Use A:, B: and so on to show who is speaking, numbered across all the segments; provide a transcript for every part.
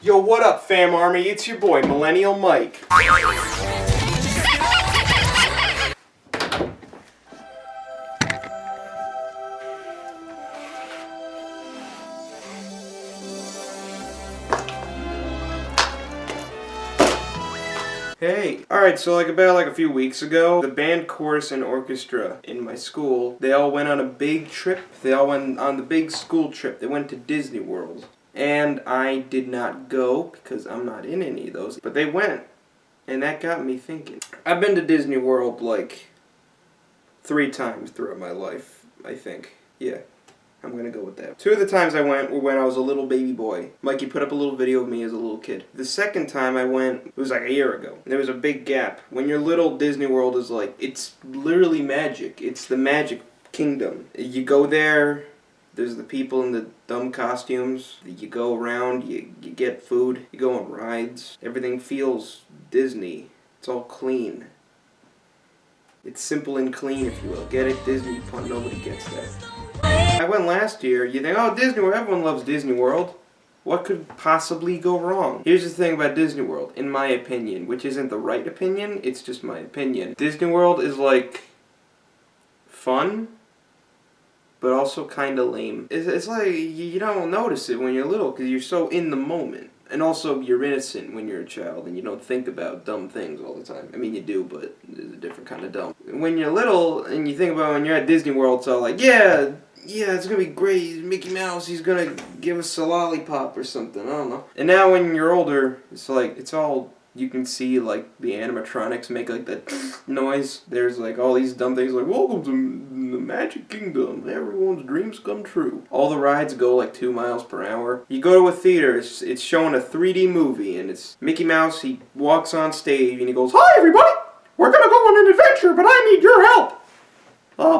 A: Yo, what up, fam army? It's your boy, Millennial Mike. Hey. Alright, so about a few weeks ago, the band, chorus, and orchestra in my school, they all went on a big trip. They all went on the big school trip. They went to Disney World. And I did not go because I'm not in any of those. But they went. And that got me thinking. I've been to Disney World like 3 times throughout my life, I think. Yeah. I'm going to go with that. 2 of the times I went were when I was a little baby boy. Mikey put up a little video of me as a little kid. The second time I went, it was like a year ago. There was a big gap. When you're little, Disney World is like, it's literally magic. It's the magic kingdom. You go there, there's the people in the dumb costumes. You go around, you get food, you go on rides. Everything feels Disney. It's all clean. It's simple and clean, if you will. Get it? Disney pun. Nobody gets that. I went last year. You think, oh, Disney World, everyone loves Disney World. What could possibly go wrong? Here's the thing about Disney World, in my opinion, which isn't the right opinion, it's just my opinion. Disney World is like fun, but also kind of lame. It's like you don't notice it when you're little because you're so in the moment. And also, you're innocent when you're a child and you don't think about dumb things all the time. I mean, you do, but there's a different kind of dumb. When you're little and you think about when you're at Disney World, it's all like, yeah, it's gonna be great. Mickey Mouse, he's gonna give us a lollipop or something. I don't know. And now when you're older, it's like, it's all, you can see like the animatronics make like that noise. There's like all these dumb things like, welcome to the Magic Kingdom. Everyone's dreams come true. All the rides go like 2 miles per hour. You go to a theater, it's showing a 3D movie and it's Mickey Mouse, he walks on stage and he goes, hi everybody, we're gonna go on an adventure, but I need your help.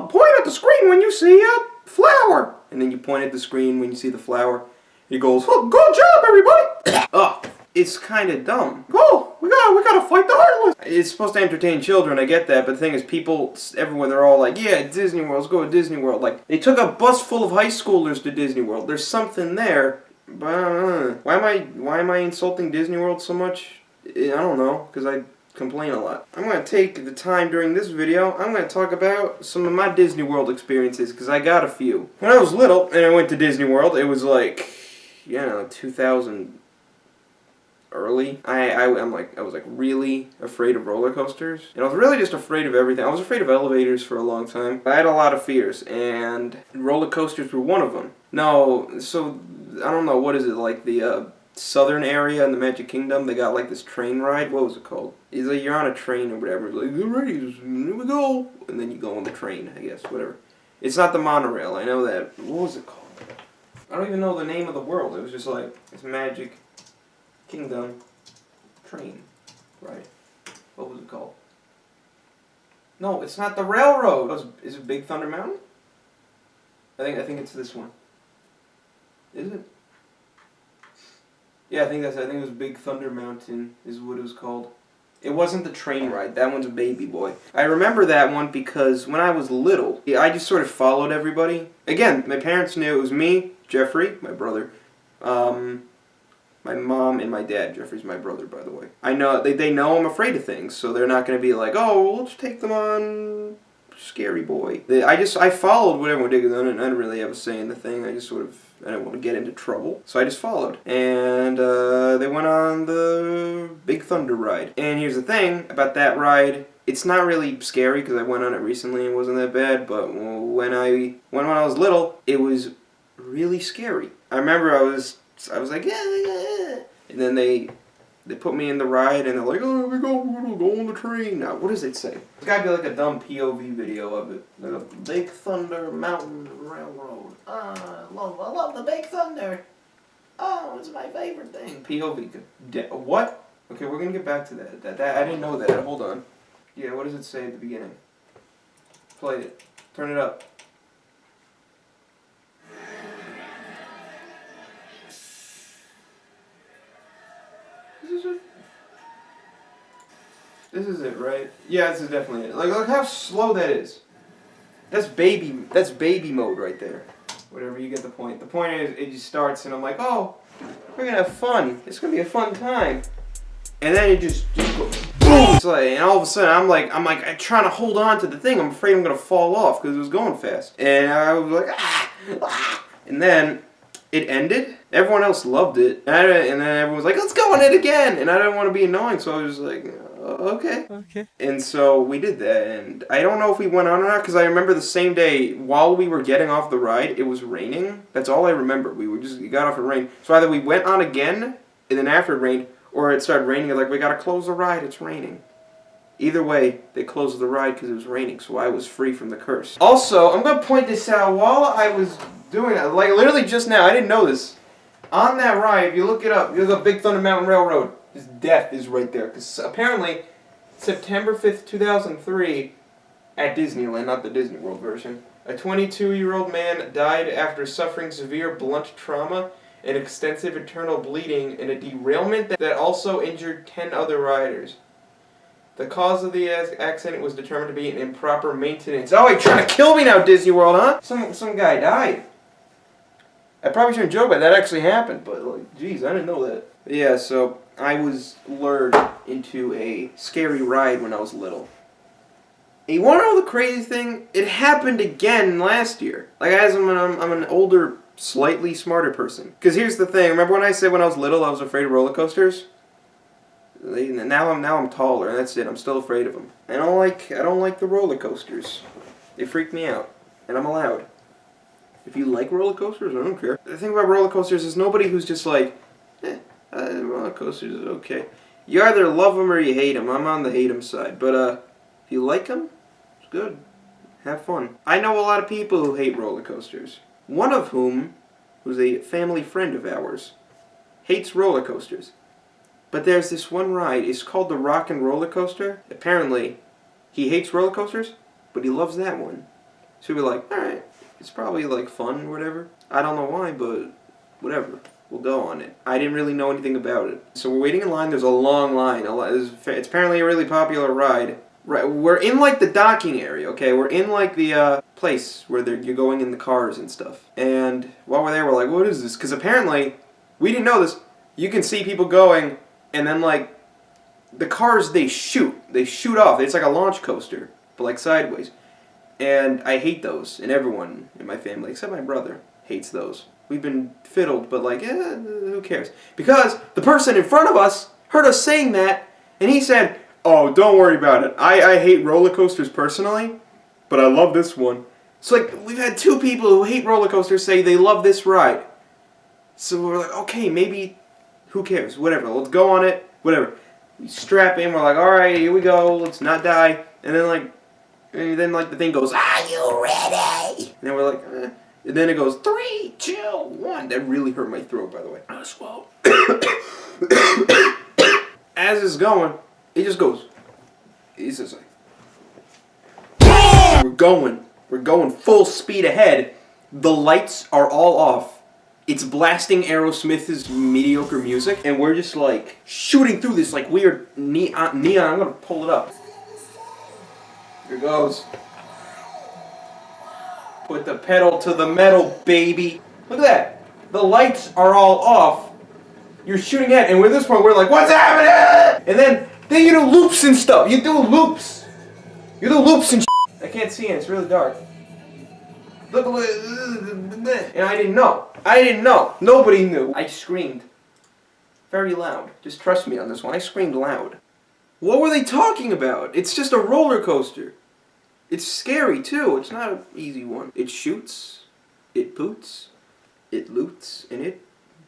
A: Point at the screen when you see a flower. And then you point at the screen when you see the flower. He goes, oh, good job everybody. Oh. It's kind of dumb. Oh, we gotta fight the Heartless. It's supposed to entertain children, I get that, but the thing is, people everywhere, they're all like, yeah, Disney World, let's go to Disney World. Like, they took a bus full of high schoolers to Disney World. There's something there, but why am I insulting Disney World so much? I don't know, because I complain a lot. I'm going to take the time during this video, I'm going to talk about some of my Disney World experiences, because I got a few. When I was little, and I went to Disney World, it was like, 2000... early. I was like really afraid of roller coasters. And I was really just afraid of everything. I was afraid of elevators for a long time. I had a lot of fears, and roller coasters were one of them. No, so, I don't know, what is it, like the southern area in the Magic Kingdom, they got like this train ride. What was it called? It's like you're on a train or whatever. It's like, alright, here we go. And then you go on the train, I guess, whatever. It's not the monorail, I know that. What was it called? I don't even know the name of the world. It was just like, it's Magic Kingdom train, right? What was it called? No, it's not the railroad. Is it Big Thunder Mountain? I think it's this one. Is it? Yeah, I think it was Big Thunder Mountain is what it was called. It wasn't the train ride. That one's a Baby Boy. I remember that one because when I was little, I just sort of followed everybody. Again, my parents knew it was me, Jeffrey, my brother, my mom and my dad. Jeffrey's my brother, by the way. I know they know I'm afraid of things, so they're not going to be like, oh, let's take them on Scary Boy. I followed what everyone did because I didn't really have a say in the thing. I didn't want to get into trouble, so I just followed. And they went on the Big Thunder ride. And here's the thing about that ride. It's not really scary because I went on it recently and it wasn't that bad, but when I was little, it was really scary. I remember I was like, yeah. And then they put me in the ride and they're like, oh, we're gonna go on the train. Now, what does it say? It's gotta be like a dumb POV video of it. Like a Big Thunder Mountain Railroad. I love the Big Thunder. Oh, it's my favorite thing. POV. What? Okay, we're gonna get back to that. I didn't know that. Hold on. Yeah, what does it say at the beginning? Play it. Turn it up. This is it, right? Yeah, this is definitely it. Like, look how slow that is. That's baby mode right there. Whatever, you get the point. The point is, it just starts and I'm like, oh, We're gonna have fun. It's gonna be a fun time. And then it just goes boom. It's like, and all of a sudden I'm trying to hold on to the thing. I'm afraid I'm gonna fall off because it was going fast. And I was like, ah, ah. And then it ended. Everyone else loved it. And then everyone was like, let's go on it again. And I didn't want to be annoying, so I was like, okay. Okay. And so we did that. And I don't know if we went on or not, because I remember the same day, while we were getting off the ride, it was raining. That's all I remember. We got off in rain. So either we went on again, and then after it rained, or it started raining, like, we gotta close the ride, it's raining. Either way, they closed the ride because it was raining, so I was free from the curse. Also, I'm gonna point this out, while I was doing that, like literally just now, I didn't know this. On that ride, if you look it up, you look up Big Thunder Mountain Railroad, his death is right there. Because apparently, September 5th, 2003, at Disneyland, not the Disney World version, a 22-year-old man died after suffering severe blunt trauma and extensive internal bleeding in a derailment that also injured 10 other riders. The cause of the accident was determined to be an improper maintenance. Oh, you're trying to kill me now, Disney World, huh? Some guy died. I probably shouldn't joke about that. That actually happened, but like, geez, I didn't know that. Yeah, so I was lured into a scary ride when I was little. And you want to know the crazy thing? It happened again last year. Like, as I'm an older, slightly smarter person. Because here's the thing. Remember when I said when I was little I was afraid of roller coasters? Now I'm taller, and that's it. I'm still afraid of them. I don't like the roller coasters. They freak me out, and I'm allowed. If you like roller coasters, I don't care. The thing about roller coasters is nobody who's just like, roller coasters is okay. You either love them or you hate them. I'm on the hate them side. But if you like them, it's good. Have fun. I know a lot of people who hate roller coasters. One of whom, who's a family friend of ours, hates roller coasters. But there's this one ride. It's called the Rock and Roller Coaster. Apparently, he hates roller coasters, but he loves that one. So we're like, alright. It's probably like fun or whatever. I don't know why, but whatever. We'll go on it. I didn't really know anything about it. So we're waiting in line. There's a long line. It's apparently a really popular ride. Right, we're in like the docking area, okay? We're in like the place where you're going in the cars and stuff. And while we're there, we're like, what is this? Because apparently, we didn't know this. You can see people going, and then like, the cars, they shoot off. It's like a launch coaster, but like sideways. And I hate those, and everyone in my family, except my brother, hates those. We've been fiddled, but like, who cares? Because the person in front of us heard us saying that, and he said, oh, don't worry about it. I hate roller coasters personally, but I love this one. So like, we've had two people who hate roller coasters say they love this ride. So we're like, okay, maybe, who cares? Whatever, let's go on it, whatever. We strap in, we're like, alright, here we go, let's not die. And then the thing goes, are you ready? And then we're like, And then it goes, 3, 2, 1. That really hurt my throat, by the way. I swallowed. As it's going, it just goes. It's just like, we're going full speed ahead. The lights are all off. It's blasting Aerosmith's mediocre music, and we're just like shooting through this like weird neon. I'm gonna pull it up. Here goes. Put the pedal to the metal, baby. Look at that. The lights are all off. You're shooting at, and at this point we're like, what's happening? And then you do loops and stuff. You do loops. You do loops and shit. I can't see it. It's really dark. Look, and I didn't know. Nobody knew. I screamed. Very loud. Just trust me on this one. I screamed loud. What were they talking about? It's just a roller coaster. It's scary too. It's not an easy one. It shoots, it poots, it loots, and it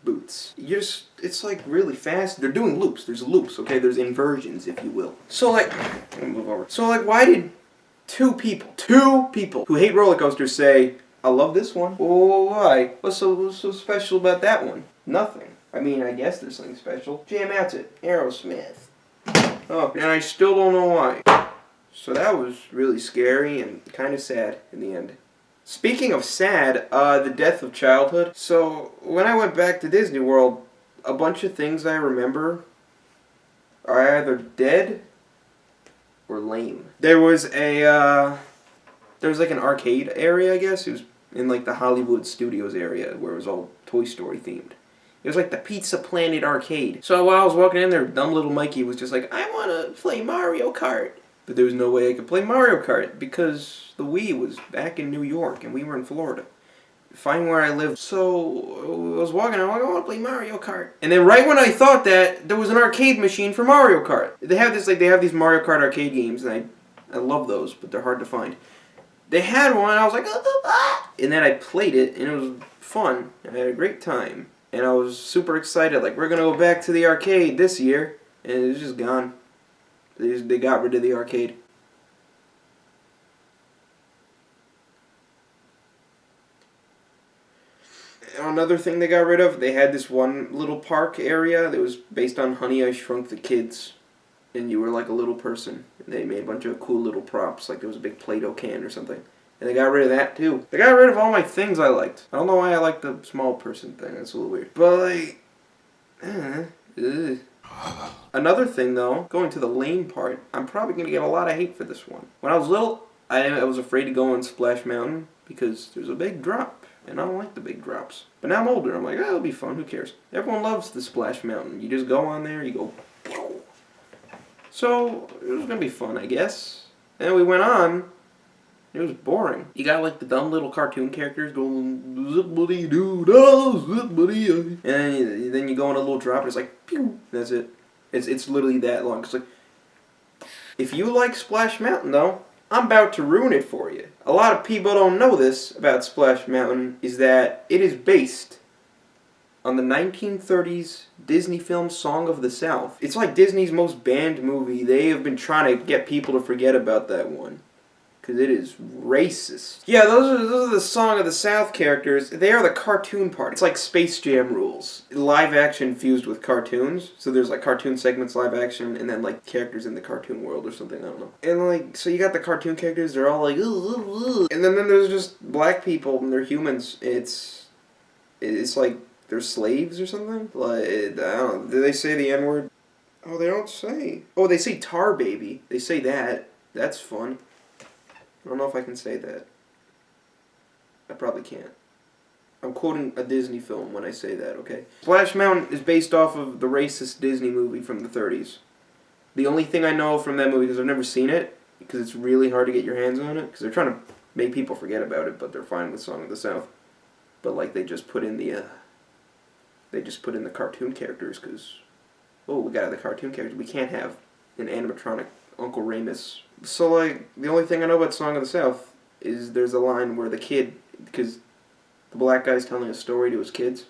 A: boots. It's like really fast. They're doing loops. There's loops, okay? There's inversions, if you will. So like, I'm gonna move over. So like, why did two people who hate roller coasters say, I love this one? Oh, why? What's so special about that one? Nothing. I mean, I guess there's something special. Jam out it. Aerosmith. Oh, and I still don't know why. So that was really scary and kind of sad in the end. Speaking of sad, the death of childhood. So when I went back to Disney World, a bunch of things I remember are either dead or lame. There was like an arcade area, I guess. It was in like the Hollywood Studios area where it was all Toy Story themed. It was like the Pizza Planet arcade. So while I was walking in there, dumb little Mikey was just like, I want to play Mario Kart. But there was no way I could play Mario Kart because the Wii was back in New York and we were in Florida. Find where I lived. So I was walking, I'm like, I want to play Mario Kart. And then right when I thought that, there was an arcade machine for Mario Kart. They have this, like, they have these Mario Kart arcade games, and I love those, but they're hard to find. They had one, and I was like, ah! And then I played it, and it was fun. I had a great time. And I was super excited, like, we're going to go back to the arcade this year. And it was just gone. They got rid of the arcade. Another thing they got rid of, they had this one little park area that was based on Honey, I Shrunk the Kids. And you were like a little person. And they made a bunch of cool little props, like there was a big Play-Doh can or something. And they got rid of that too. They got rid of all my things I liked. I don't know why I like the small person thing, that's a little weird. But like, Another thing though, going to the lame part, I'm probably going to get a lot of hate for this one. When I was little, I was afraid to go on Splash Mountain because there's a big drop. And I don't like the big drops. But now I'm older, I'm like, oh, it'll be fun, who cares? Everyone loves the Splash Mountain. You just go on there, you go, pew. So, it was going to be fun, I guess. And we went on, it was boring. You got like the dumb little cartoon characters going, zippity-doo-dah, zippity-ay. And then you go on a little drop, and it's like, pew, that's it. It's literally that long. It's like, if you like Splash Mountain though, I'm about to ruin it for you. A lot of people don't know this about Splash Mountain, is that it is based on the 1930s Disney film Song of the South. It's like Disney's most banned movie. They have been trying to get people to forget about that one. Because it is racist. Yeah, those are the Song of the South characters. They are the cartoon part. It's like Space Jam rules. Live action fused with cartoons. So there's like cartoon segments, live action, and then like characters in the cartoon world or something, I don't know. And like, so you got the cartoon characters, they're all like, ooh, ooh, ooh. And then there's just black people, and they're humans. It's like they're slaves or something? Like, I don't know. Do they say the N-word? Oh, they don't say. Oh, they say tar baby. They say that. That's fun. I don't know if I can say that. I probably can't. I'm quoting a Disney film when I say that, okay? Splash Mountain is based off of the racist Disney movie from the 30s. The only thing I know from that movie, because I've never seen it, because it's really hard to get your hands on it, because they're trying to make people forget about it, but they're fine with Song of the South. But like they just put in the cartoon characters, because, oh, we got the cartoon characters. We can't have an animatronic Uncle Remus. So, like, the only thing I know about Song of the South is there's a line where the kid, because the black guy's telling a story to his kids,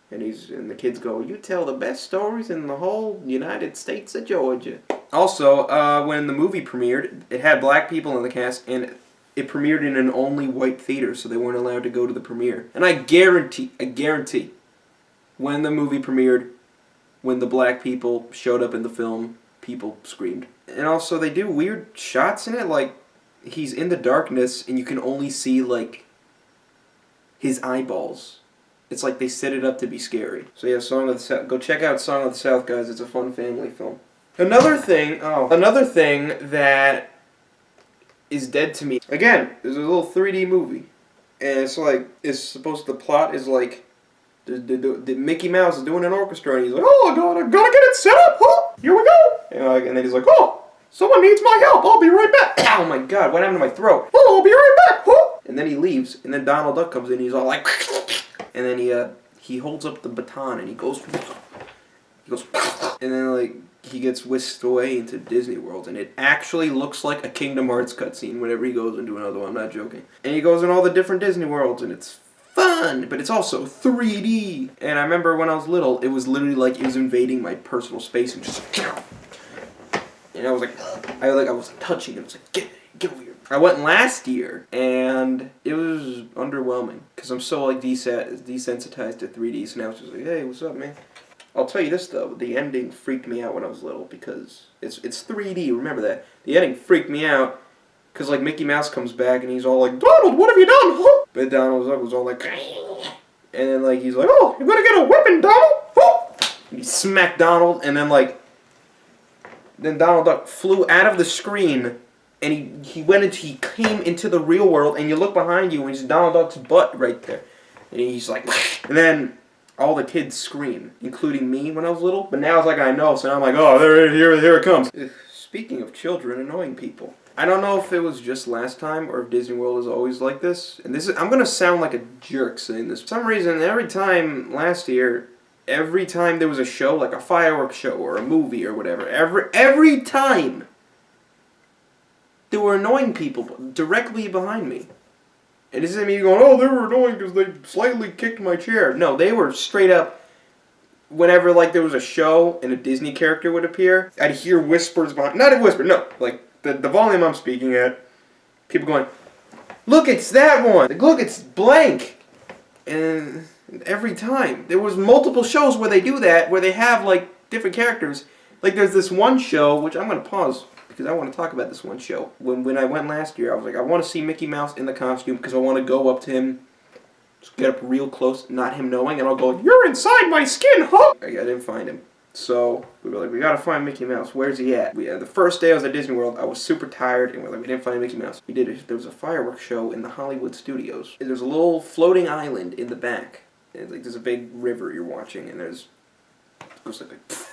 A: and the kids go, you tell the best stories in the whole United States of Georgia. Also, when the movie premiered, it had black people in the cast, and it premiered in an only white theater, so they weren't allowed to go to the premiere. And I guarantee, when the movie premiered, when the black people showed up in the film, people screamed. And also, they do weird shots in it, like, he's in the darkness, and you can only see, like, his eyeballs. It's like they set it up to be scary. So yeah, Song of the South. Go check out Song of the South, guys. It's a fun family film. Another thing that is dead to me. Again, there's a little 3D movie. And it's like, the plot is like, the Mickey Mouse is doing an orchestra, and he's like, oh, I gotta get it set up, huh? Here we go. And then he's like, oh, someone needs my help, I'll be right back. Oh my god, what happened to my throat? Oh, I'll be right back, huh? And then he leaves, and then Donald Duck comes in, and he's all like, and then he holds up the baton, and he goes, and then like, he gets whisked away into Disney World, and it actually looks like a Kingdom Hearts cutscene whenever he goes into another one, I'm not joking. And he goes in all the different Disney Worlds, and it's fun, but it's also 3D. And I remember when I was little, it was literally like it was invading my personal space and just, and I was like, I wasn't touching it. I was like, get over here. I went last year, and it was underwhelming because I'm so like desensitized to 3D. So now it's just like, hey, what's up, man? I'll tell you this though, the ending freaked me out when I was little because it's 3D. Remember that. The ending freaked me out. Because, like, Mickey Mouse comes back, and he's all like, Donald, what have you done, huh? But Donald was all like, and then, like, he's like, oh, you're gonna get a whipping, Donald, huh? And he smacked Donald, and then, like, then Donald Duck flew out of the screen, and he came into the real world, and you look behind you, and it's Donald Duck's butt right there. And he's like, and then all the kids scream, including me when I was little. But now it's like I know, so now I'm like, oh, here it comes. Speaking of children annoying people, I don't know if it was just last time or if Disney World is always like this. And I'm gonna sound like a jerk saying this. For some reason, every time last year, every time there was a show, like a fireworks show or a movie or whatever, every time there were annoying people directly behind me. And this isn't me going, oh, they were annoying because they slightly kicked my chair. No, they were straight up, whenever like there was a show and a Disney character would appear, I'd hear whispers behind, not a whisper, no, like the volume I'm speaking at, people going, look, it's that one, like, look, it's blank. And every time, there was multiple shows where they do that, where they have like different characters. Like there's this one show, which I'm going to pause, because I want to talk about this one show. When I went last year, I was like, I want to see Mickey Mouse in the costume because I want to go up to him, just get up real close, not him knowing, and I'll go, you're inside my skin, huh? I didn't find him. So we were like, we got to find Mickey Mouse. Where's he at? The first day I was at Disney World, I was super tired, and we're like, we didn't find Mickey Mouse. We did it. There was a fireworks show in the Hollywood studios. And there's a little floating island in the back. And like, there's a big river you're watching, and it goes like, pfft.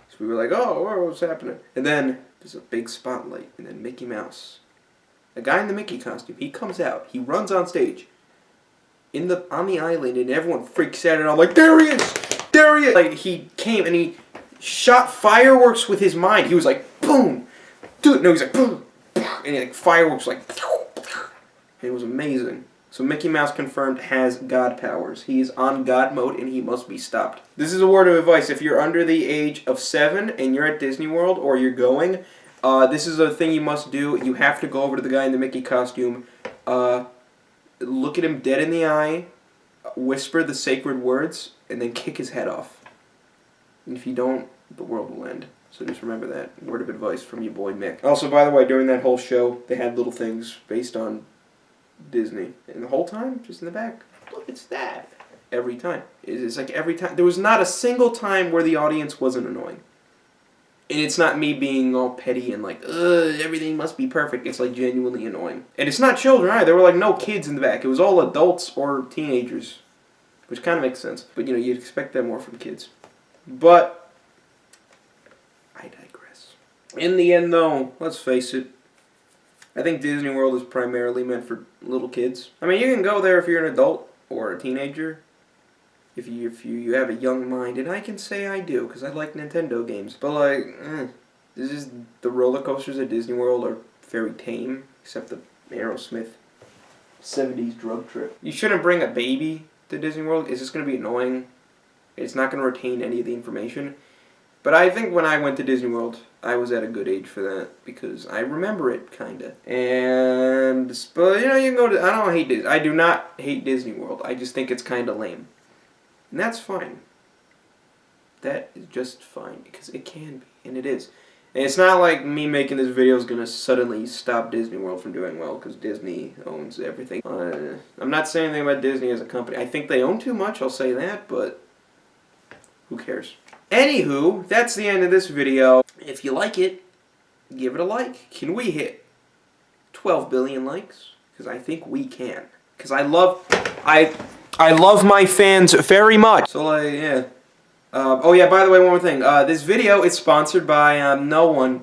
A: So we were like, oh, what's happening? And then there's a big spotlight, and then Mickey Mouse, a guy in the Mickey costume, he comes out, he runs on stage, on the island, and everyone freaks out, and I'm like, there he is! There he is! Like, he came, and he shot fireworks with his mind. He was like, boom! Dude, no, he's like, boom! And like, fireworks, like, and it was amazing. So Mickey Mouse confirmed has God powers. He is on God mode and he must be stopped. This is a word of advice. If you're under the age of 7 and you're at Disney World or you're going, this is a thing you must do. You have to go over to the guy in the Mickey costume, look at him dead in the eye, whisper the sacred words, and then kick his head off. And if you don't, the world will end. So just remember that. Word of advice from your boy Mick. Also, by the way, during that whole show, they had little things based on Disney. And the whole time, just in the back, look, it's that. Every time. It's like every time. There was not a single time where the audience wasn't annoying. And it's not me being all petty and like, ugh, everything must be perfect. It's like genuinely annoying. And it's not children either. There were like no kids in the back. It was all adults or teenagers. Which kind of makes sense. But you know, you'd expect that more from kids. But I digress. In the end though, let's face it, I think Disney World is primarily meant for little kids. I mean, you can go there if you're an adult or a teenager. If you have a young mind, and I can say I do, because I like Nintendo games. But like, the roller coasters at Disney World are very tame, except the Aerosmith 70s drug trip. You shouldn't bring a baby to Disney World. It's just going to be annoying. It's not going to retain any of the information. But I think when I went to Disney World, I was at a good age for that, because I remember it, kinda. But you know, you can go to, I don't hate Disney. I do not hate Disney World. I just think it's kinda lame. And that's fine. That is just fine, because it can be, and it is. And it's not like me making this video is gonna suddenly stop Disney World from doing well, because Disney owns everything. I'm not saying anything about Disney as a company. I think they own too much, I'll say that, but who cares? Anywho, that's the end of this video. If you like it, give it a like. Can we hit 12 billion likes? Because I think we can. Because I love my fans very much. So like, yeah. Oh yeah, by the way, one more thing. This video is sponsored by no one.